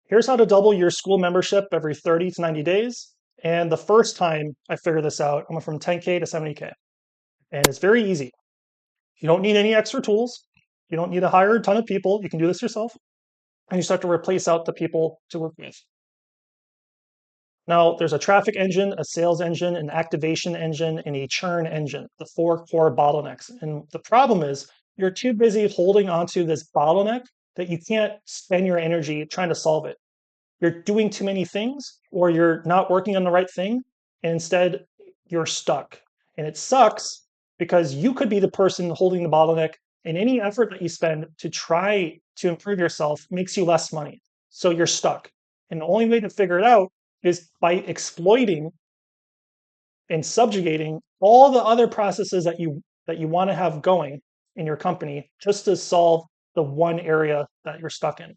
Here's how to double your Skool membership every 30 to 90 days. And the first time I figured this out, I went from 10K to 70K. And it's very easy. You don't need any extra tools. You don't need to hire a ton of people. You can do this yourself. And you start to replace out the people to work with. Now, there's a traffic engine, a sales engine, an activation engine, and a churn engine, the four core bottlenecks. And the problem is you're too busy holding onto this bottleneck that you can't spend your energy trying to solve it. You're doing too many things or you're not working on the right thing. And instead, you're stuck. And it sucks because you could be the person holding the bottleneck, and any effort that you spend to try to improve yourself makes you less money. So you're stuck. And the only way to figure it out is by exploiting and subjugating all the other processes that you want to have going in your company just to solve the one area that you're stuck in.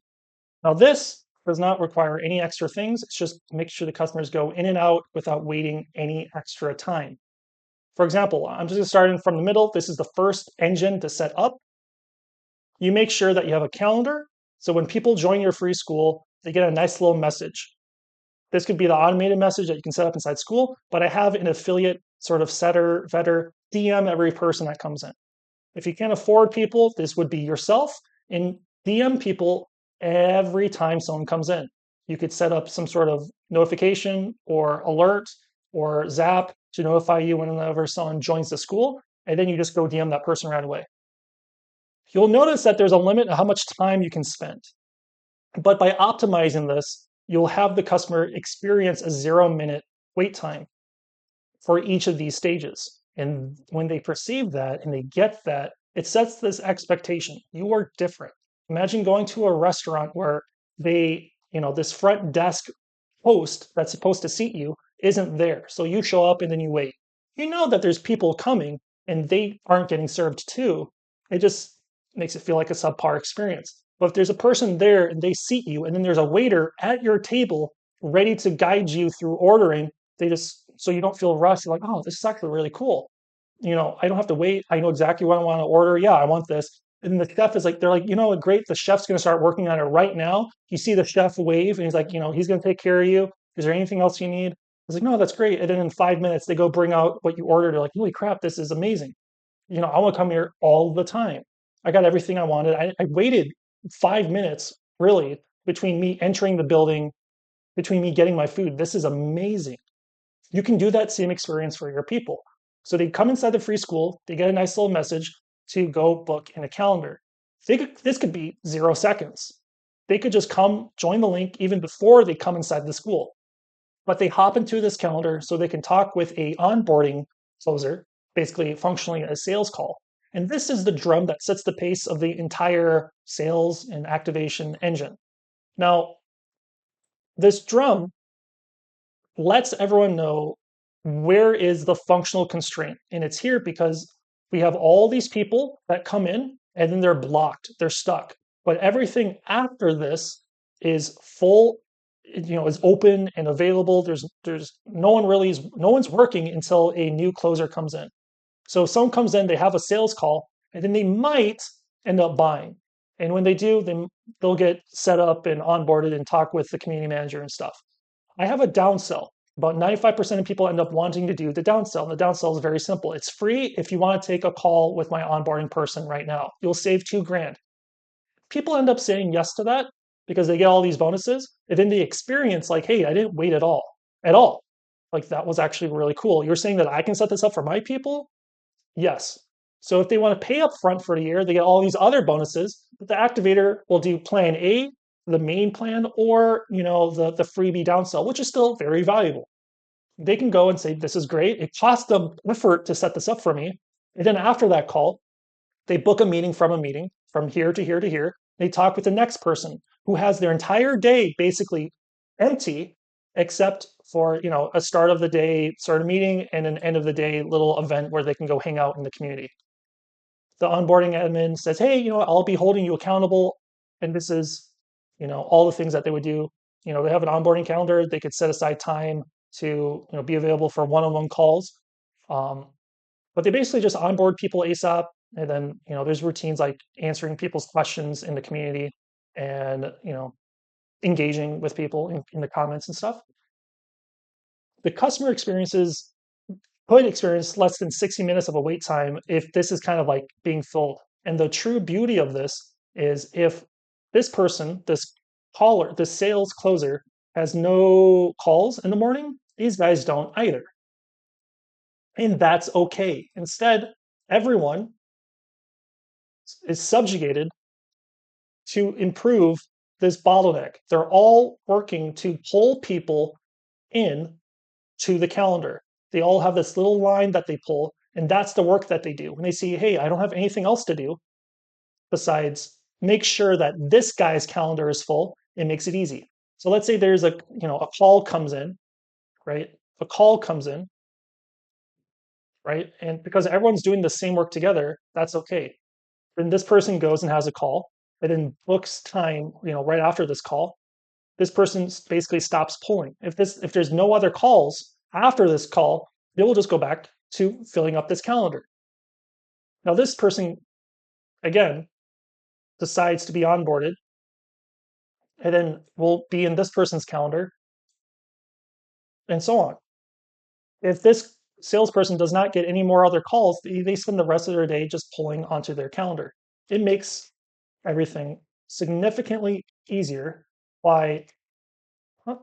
Now, this does not require any extra things. It's just to make sure the customers go in and out without waiting any extra time. For example, I'm just starting from the middle. This is the first engine to set up. You make sure that you have a calendar. So when people join your free school, they get a nice little message. This could be the automated message that you can set up inside Skool, but I have an affiliate sort of setter, vetter, DM every person that comes in. If you can't afford people, this would be yourself, and DM people every time someone comes in. You could set up some sort of notification or alert or zap to notify you whenever someone joins the school, and then you just go DM that person right away. You'll notice that there's a limit of how much time you can spend. But by optimizing this, you'll have the customer experience a 0 minute wait time for each of these stages. And when they perceive that and they get that, it sets this expectation. You are different. Imagine going to a restaurant where this front desk host that's supposed to seat you isn't there. So you show up and then you wait. You know that there's people coming and they aren't getting served too. It just makes it feel like a subpar experience. But if there's a person there and they seat you, and then there's a waiter at your table ready to guide you through ordering, they just so you don't feel rushed. You're like, oh, this is actually really cool. I don't have to wait. I know exactly what I want to order. Yeah, I want this. And the chef is like, they're like, great. The chef's going to start working on it right now. You see the chef wave, and he's like, he's going to take care of you. Is there anything else you need? I was like, no, that's great. And then in 5 minutes, they go bring out what you ordered. They're like, holy crap, this is amazing. I want to come here all the time. I got everything I wanted. I waited 5 minutes really between me entering the building, between me getting my food. This is amazing. You can do that same experience for your people. So they come inside the free school, they get a nice little message to go book in a calendar. This could be 0 seconds. They could just come join the link even before they come inside the school. But they hop into this calendar so they can talk with a onboarding closer, basically functionally a sales call. And this is the drum that sets the pace of the entire sales and activation engine. Now, this drum lets everyone know where is the functional constraint. And it's here because we have all these people that come in and then they're blocked, they're stuck. But everything after this is full, is open and available. There's no one's working until a new closer comes in. So if someone comes in, they have a sales call, and then they might end up buying. And when they do, then they'll get set up and onboarded and talk with the community manager and stuff. I have a downsell. About 95% of people end up wanting to do the downsell. And the downsell is very simple. It's free if you want to take a call with my onboarding person right now. You'll save 2 grand. People end up saying yes to that because they get all these bonuses. And then they experience like, hey, I didn't wait at all. At all. Like that was actually really cool. You're saying that I can set this up for my people? Yes. So if they want to pay up front for the year, they get all these other bonuses. But the activator will do plan A, the main plan, or the freebie downsell, which is still very valuable. They can go and say, this is great. It cost them effort to set this up for me. And then after that call, they book a meeting from here to here to here. They talk with the next person who has their entire day basically empty, except for a start of the day sort of meeting and an end of the day little event where they can go hang out in the community. The onboarding admin says, hey, I'll be holding you accountable. And this is, all the things that they would do. They have an onboarding calendar. They could set aside time to, be available for one-on-one calls. But they basically just onboard people ASAP. And then, there's routines like answering people's questions in the community and, engaging with people in the comments and stuff. The customer experiences could experience less than 60 minutes of a wait time if this is kind of like being filled. And the true beauty of this is if this person, this caller, this sales closer has no calls in the morning, these guys don't either. And that's okay. Instead, everyone is subjugated to improve this bottleneck. They're all working to pull people in to the calendar. They all have this little line that they pull, and that's the work that they do. When they see, hey, I don't have anything else to do besides make sure that this guy's calendar is full, it makes it easy. So let's say there's a call comes in, right? A call comes in, right? And because everyone's doing the same work together, that's okay. Then this person goes and has a call, and then books time, right after this call. This person basically stops pulling. If there's no other calls after this call, they will just go back to filling up this calendar. Now this person again decides to be onboarded, and then will be in this person's calendar, and so on. If this salesperson does not get any more other calls, they spend the rest of their day just pulling onto their calendar. It makes everything significantly easier by, huh,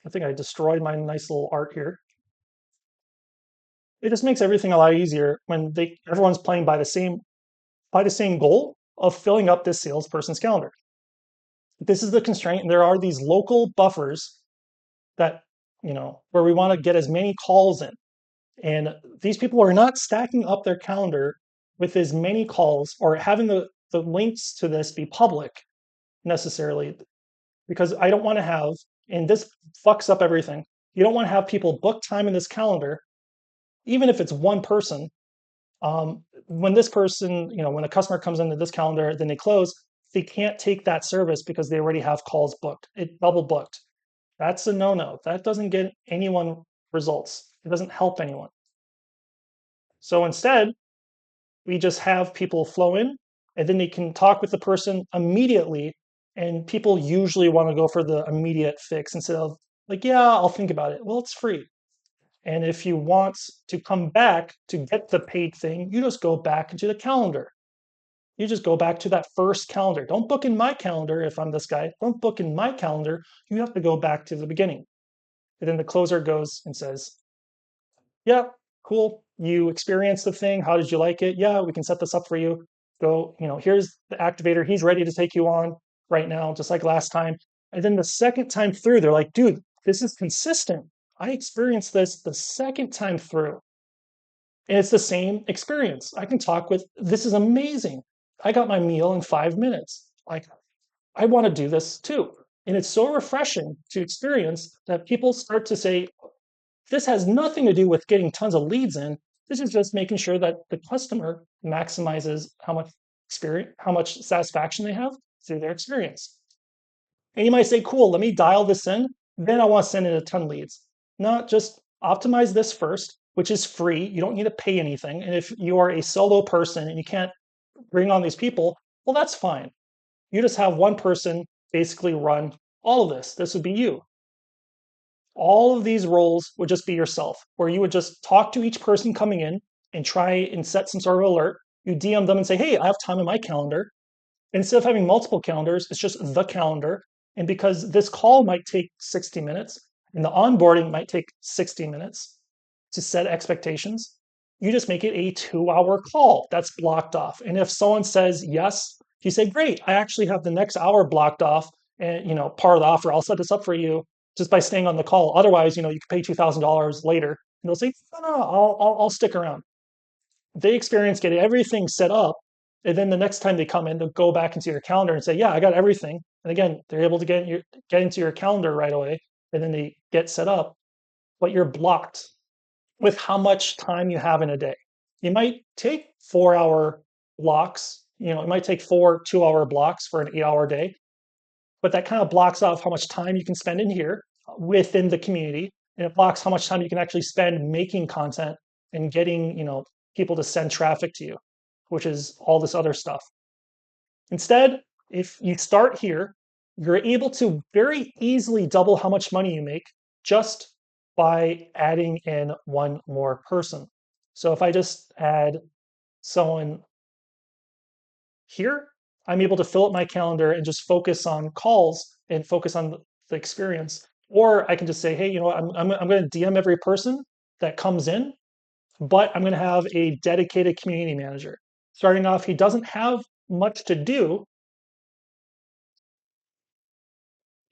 I think I destroyed my nice little art here. It just makes everything a lot easier when everyone's playing by the same goal of filling up this salesperson's calendar. This is the constraint, and there are these local buffers that, where we want to get as many calls in. And these people are not stacking up their calendar with as many calls or having the links to this be public necessarily, because I don't want to have, and this fucks up everything. You don't want to have people book time in this calendar, even if it's one person. When this person, when a customer comes into this calendar, then they close, they can't take that service because they already have calls booked. It double booked. That's a no-no. That doesn't get anyone results. It doesn't help anyone. So instead, we just have people flow in, and then they can talk with the person immediately. And people usually want to go for the immediate fix instead of like, yeah, I'll think about it. Well, it's free. And if you want to come back to get the paid thing, you just go back into the calendar. You just go back to that first calendar. Don't book in my calendar if I'm this guy. Don't book in my calendar. You have to go back to the beginning. And then the closer goes and says, yeah, cool. You experienced the thing. How did you like it? Yeah, we can set this up for you. Go, here's the activator. He's ready to take you on right now, just like last time. And then the second time through, they're like, dude, this is consistent. I experienced this the second time through. And it's the same experience. I can talk with, this is amazing. I got my meal in 5 minutes. Like, I want to do this too. And it's so refreshing to experience that people start to say, this has nothing to do with getting tons of leads in. This is just making sure that the customer maximizes how much experience, how much satisfaction they have through their experience. And you might say, cool, let me dial this in. Then I want to send in a ton of leads. Not just optimize this first, which is free. You don't need to pay anything. And if you are a solo person and you can't bring on these people, well, that's fine. You just have one person basically run all of this. This would be you. All of these roles would just be yourself, where you would just talk to each person coming in and try and set some sort of alert. You DM them and say, hey, I have time in my calendar. Instead of having multiple calendars, it's just the calendar. And because this call might take 60 minutes and the onboarding might take 60 minutes to set expectations, you just make it a 2-hour call that's blocked off. And if someone says yes, you say, great, I actually have the next hour blocked off, and part of the offer, I'll set this up for you just by staying on the call. Otherwise, you can pay $2,000 later. And they'll say, no, I'll stick around. They experience getting everything set up, and then the next time they come in, they'll go back into your calendar and say, yeah, I got everything. And again, they're able to get into your calendar right away, and then they get set up, but you're blocked with how much time you have in a day. You might take 4-hour blocks, it might take 4 2-hour blocks for an 8-hour day, but that kind of blocks off how much time you can spend in here within the community, and it blocks how much time you can actually spend making content and getting, people to send traffic to you, which is all this other stuff. Instead, If you start here, you're able to very easily double how much money you make just by adding in one more person. So if I just add someone here, I'm able to fill up my calendar and just focus on calls and focus on the experience. Or I can just say, hey, you know what, I'm going to DM every person that comes in, but I'm going to have a dedicated community manager. Starting off, he doesn't have much to do.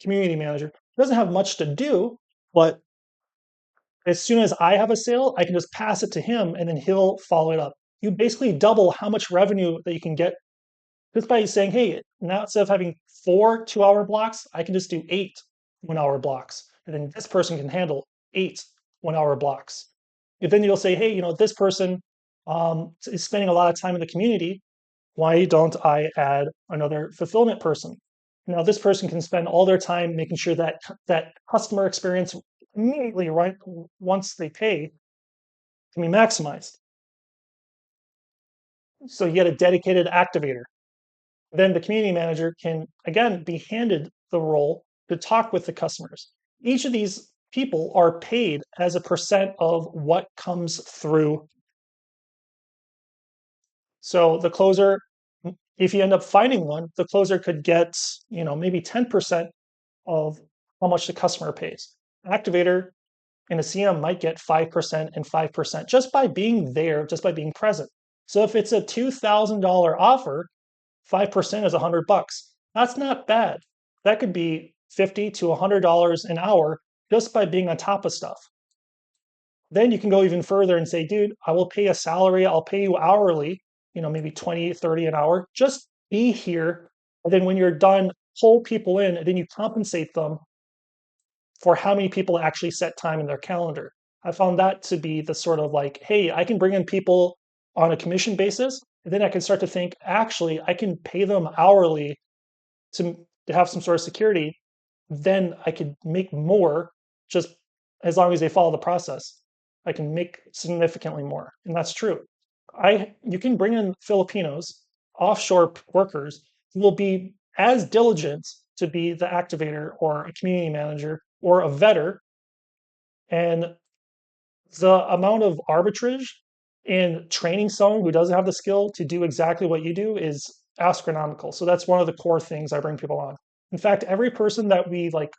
Community manager doesn't have much to do, but as soon as I have a sale, I can just pass it to him and then he'll follow it up. You basically double how much revenue that you can get just by saying, hey, now instead of having 4 2-hour blocks, I can just do 8 1-hour blocks. And then this person can handle 8 1-hour blocks. And then you'll say, hey, you know, this person is spending a lot of time in the community. Why don't I add another fulfillment person? Now, this person can spend all their time making sure that that customer experience immediately, right once they pay, can be maximized. So you get a dedicated activator. Then the community manager can, again, be handed the role to talk with the customers. Each of these people are paid as a percent of what comes through. So the closer, if you end up finding one, the closer could get, you know, maybe 10% of how much the customer pays. Activator and a CM might get 5% and 5% just by being there, just by being present. So if it's a $2,000 offer, 5% is $100. That's not bad. That could be $50 to $100 an hour just by being on top of stuff. Then you can go even further and say, dude, I will pay a salary, I'll pay you hourly, you know, maybe 20, 30 an hour. Just be here. And then when you're done, pull people in, and then you compensate them for how many people actually set time in their calendar. I found that to be the sort of like, hey, I can bring in people on a commission basis, and then I can start to think, actually, I can pay them hourly to, to have some sort of security. Then I could make more just as long as they follow the process. I can make significantly more. And that's true. You can bring in Filipinos, offshore workers who will be as diligent to be the activator or a community manager or a vetter, and the amount of arbitrage in training someone who doesn't have the skill to do exactly what you do is astronomical. So that's one of the core things I bring people on. In fact, every person that we like,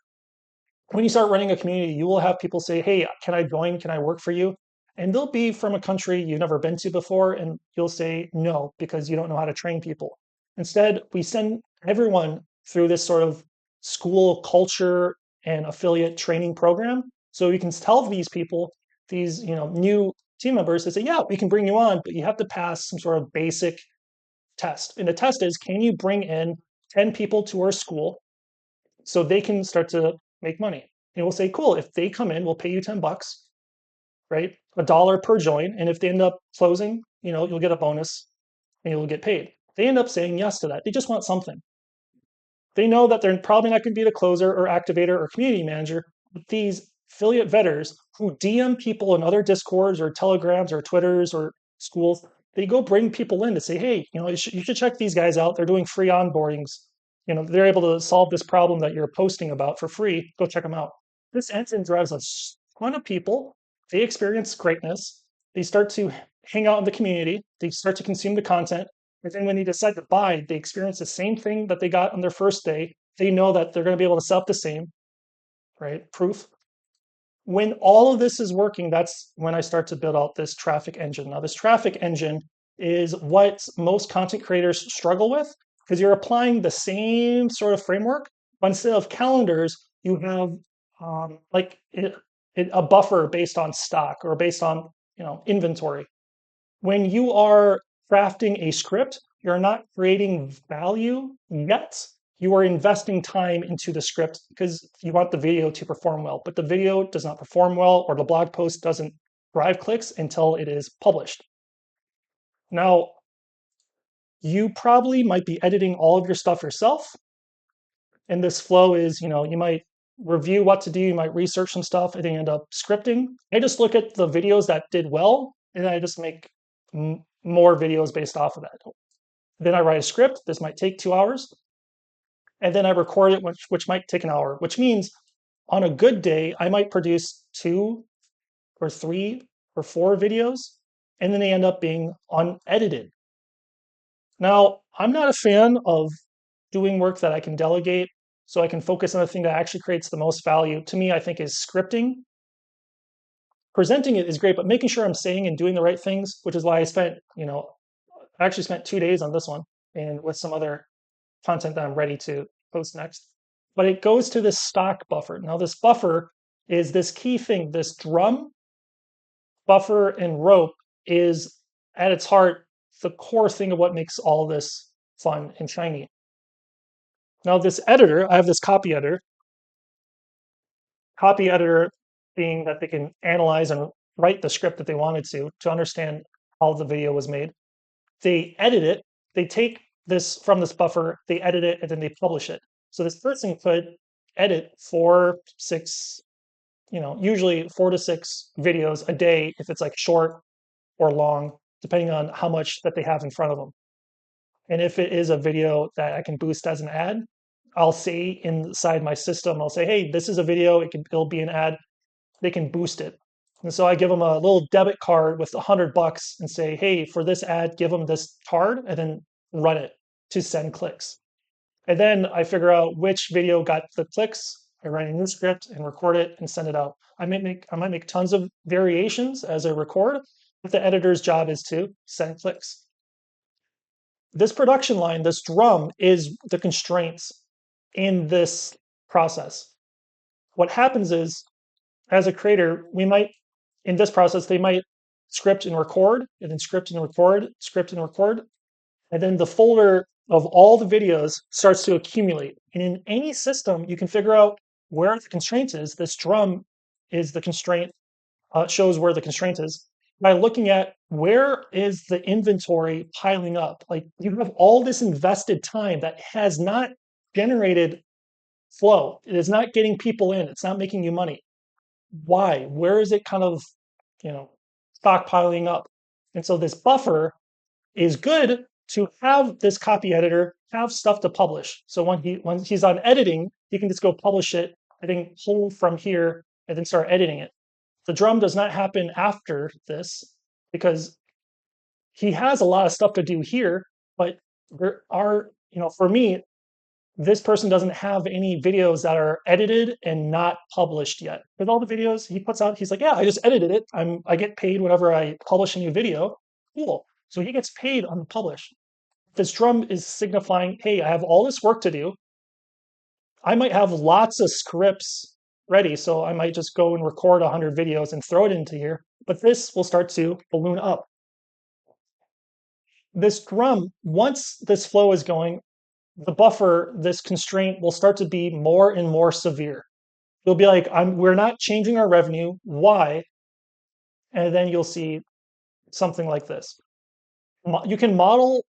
when you start running a community, you will have people say, hey, can I join? Can I work for you? And they'll be from a country you've never been to before. And you'll say no, because you don't know how to train people. Instead, we send everyone through this sort of school culture and affiliate training program. So you can tell these people, these, you know, new team members, to say, yeah, we can bring you on, but you have to pass some sort of basic test. And the test is, can you bring in 10 people to our school so they can start to make money? And we'll say, cool, if they come in, we'll pay you $10, right? $1 per join. And if they end up closing, you know, you'll get a bonus and you'll get paid. They end up saying yes to that. They just want something. They know that they're probably not going to be the closer or activator or community manager, but these affiliate vetters who DM people in other Discords or Telegrams or Twitters or schools, they go bring people in to say, hey, you know, you should check these guys out. They're doing free onboardings. You know, they're able to solve this problem that you're posting about for free. Go check them out. This engine drives a ton of people. They experience greatness. They start to hang out in the community. They start to consume the content. And then when they decide to buy, they experience the same thing that they got on their first day. They know that they're going to be able to set up the same, right? Proof. When all of this is working, that's when I start to build out this traffic engine. Now, this traffic engine is what most content creators struggle with, because you're applying the same sort of framework, but instead of calendars, you have a buffer based on stock or based on, you know, inventory. When you are crafting a script, you're not creating value yet. You are investing time into the script because you want the video to perform well, but the video does not perform well, or the blog post doesn't drive clicks until it is published. Now, you probably might be editing all of your stuff yourself. And this flow is, you know, you might review what to do, you might research some stuff, and then end up scripting. I just look at the videos that did well, and I just make more videos based off of that. Then I write a script. This might take 2 hours. and then I record it, which might take an hour, which means on a good day, I might produce 2 or 3 or 4 videos, and then they end up being unedited. Now, I'm not a fan of doing work that I can delegate so I can focus on the thing that actually creates the most value. To me, I think is scripting. Presenting it is great, but making sure I'm saying and doing the right things, which is why I actually spent 2 days on this one and with some other content that I'm ready to post next. But it goes to this stock buffer. Now, this buffer is this key thing. This drum, buffer, and rope is at its heart the core thing of what makes all this fun and shiny. Now, this editor, I have this copy editor being that they can analyze and write the script that they wanted to understand how the video was made. They edit it, they take this from this buffer, they edit it, and then they publish it. So this person could edit 4, 6, usually 4 to 6 videos a day if it's like short or long, depending on how much that they have in front of them. And if it is a video that I can boost as an ad, I'll say inside my system, I'll say, hey, this is a video, it'll be an ad, they can boost it. And so I give them a little debit card with $100 and say, hey, for this ad, give them this card and then run it to send clicks. And then I figure out which video got the clicks. I write a new script and record it and send it out. I might make tons of variations as I record, but the editor's job is to send clicks. This production line, this drum, is the constraints in this process. What happens is, as a creator, in this process, they might script and record, and then script and record, script and record. And then the folder of all the videos starts to accumulate. And in any system, you can figure out where the constraint is. This drum is the constraint, shows where the constraint is by looking at where is the inventory piling up. Like you have all this invested time that has not generated flow. It is not getting people in. It's not making you money. Why? Where is it kind of, stockpiling up? And so this buffer is good to have this copy editor have stuff to publish. So when he's on editing, he can just go publish it, and then pull from here and then start editing it. The drum does not happen after this because he has a lot of stuff to do here, but there are, for me, this person doesn't have any videos that are edited and not published yet. With all the videos he puts out, he's like, yeah, I just edited it. I get paid whenever I publish a new video. Cool. So he gets paid on the publish. This drum is signifying, hey, I have all this work to do. I might have lots of scripts ready, so I might just go and record 100 videos and throw it into here, but this will start to balloon up. This drum, once this flow is going, the buffer, this constraint will start to be more and more severe. It'll be like, we're not changing our revenue. Why? And then you'll see something like this. You can model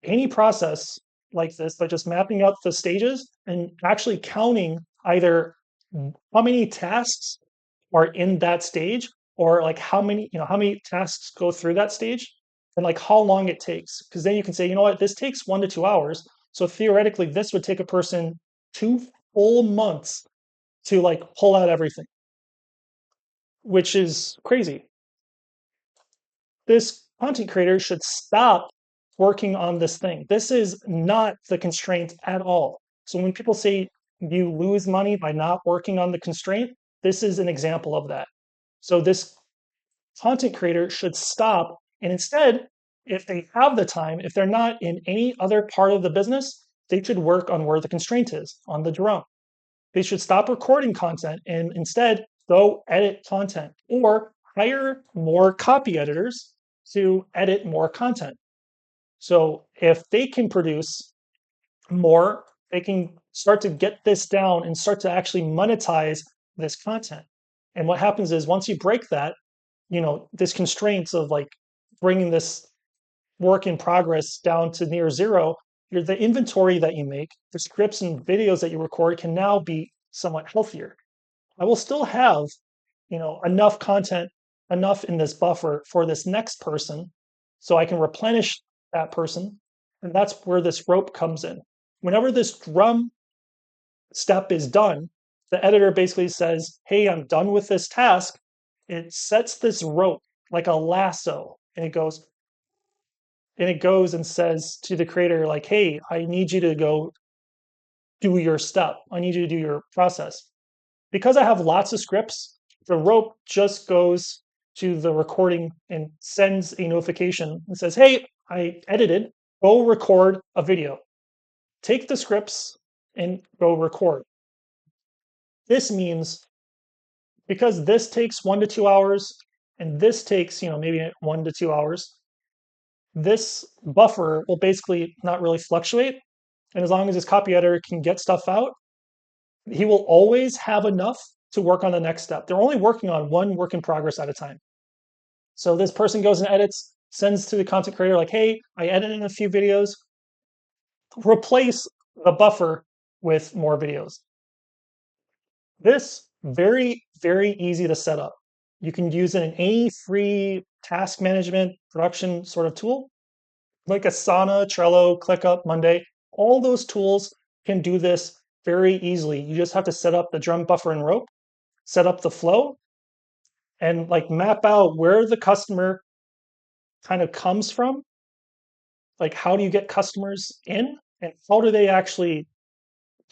any process like this by just mapping out the stages and actually counting either how many tasks are in that stage or like how many tasks go through that stage and like how long it takes. Because then you can say, you know what, this takes 1 to 2 hours. So theoretically, this would take a person 2 full months to like pull out everything, which is crazy. This content creator should stop working on this thing. This is not the constraint at all. So when people say you lose money by not working on the constraint, this is an example of that. So this content creator should stop and instead, if they have the time, if they're not in any other part of the business, they should work on where the constraint is, on the drum. They should stop recording content and instead go edit content or hire more copy editors to edit more content. So if they can produce more, they can start to get this down and start to actually monetize this content. And what happens is once you break that, this constraints of like bringing this work in progress down to near zero, the inventory that you make, the scripts and videos that you record can now be somewhat healthier. I will still have, enough content, enough in this buffer for this next person, so I can replenish that person, and that's where this rope comes in. Whenever this drum step is done, the editor basically says, hey, I'm done with this task. It sets this rope like a lasso, and it goes and says to the creator, like, hey, I need you to go do your step. I need you to do your process. Because I have lots of scripts, the rope just goes to the recording and sends a notification and says, hey, I edited, go record a video. Take the scripts and go record. This means because this takes 1 to 2 hours and this takes, maybe 1 to 2 hours, this buffer will basically not really fluctuate. And as long as his copy editor can get stuff out, he will always have enough to work on the next step. They're only working on one work in progress at a time. So this person goes and edits, sends to the content creator like, hey, I edited a few videos, replace the buffer with more videos. This very, very easy to set up. You can use it in any free task management production sort of tool, like Asana, Trello, ClickUp, Monday. All those tools can do this very easily. You just have to set up the drum, buffer, and rope, set up the flow, and like map out where the customer kind of comes from. Like, how do you get customers in, and how do they actually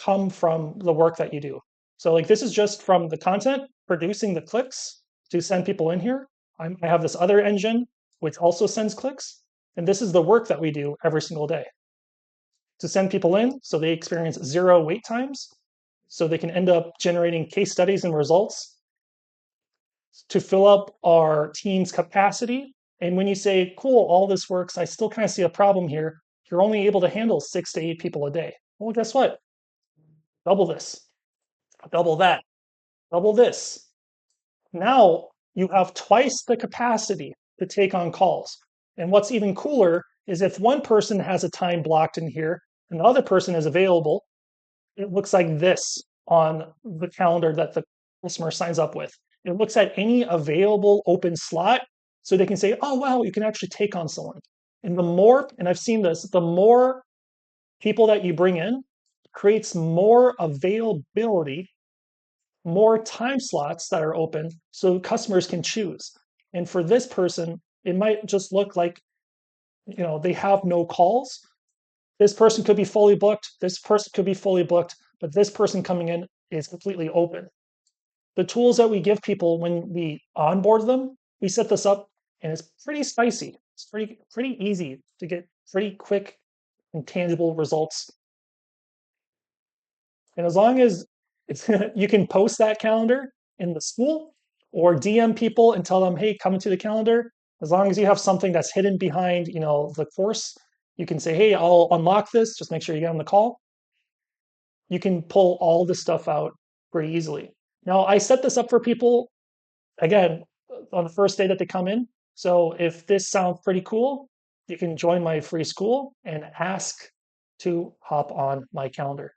come from the work that you do? So, like, this is just from the content producing the clicks to send people in here. I have this other engine which also sends clicks, and this is the work that we do every single day to send people in so they experience 0 wait times, so they can end up generating case studies and results to fill up our team's capacity. And when you say, cool, all this works, I still kind of see a problem here. You're only able to handle 6 to 8 people a day. Well, guess what? Double this, double that, double this. Now you have twice the capacity to take on calls. And what's even cooler is if one person has a time blocked in here and the other person is available, it looks like this on the calendar that the customer signs up with. It looks at any available open slot so they can say, oh, wow, you can actually take on someone. And the more, and I've seen this, the more people that you bring in creates more availability, more time slots that are open so customers can choose. And for this person, it might just look like, they have no calls. This person could be fully booked. This person could be fully booked, but this person coming in is completely open. The tools that we give people when we onboard them, we set this up and it's pretty spicy. It's pretty easy to get pretty quick and tangible results. And as long as you can post that calendar in the school or DM people and tell them, hey, come into the calendar. As long as you have something that's hidden behind, the course, you can say, hey, I'll unlock this. Just make sure you get on the call. You can pull all this stuff out pretty easily. Now, I set this up for people, again, on the first day that they come in. So if this sounds pretty cool, you can join my free school and ask to hop on my calendar.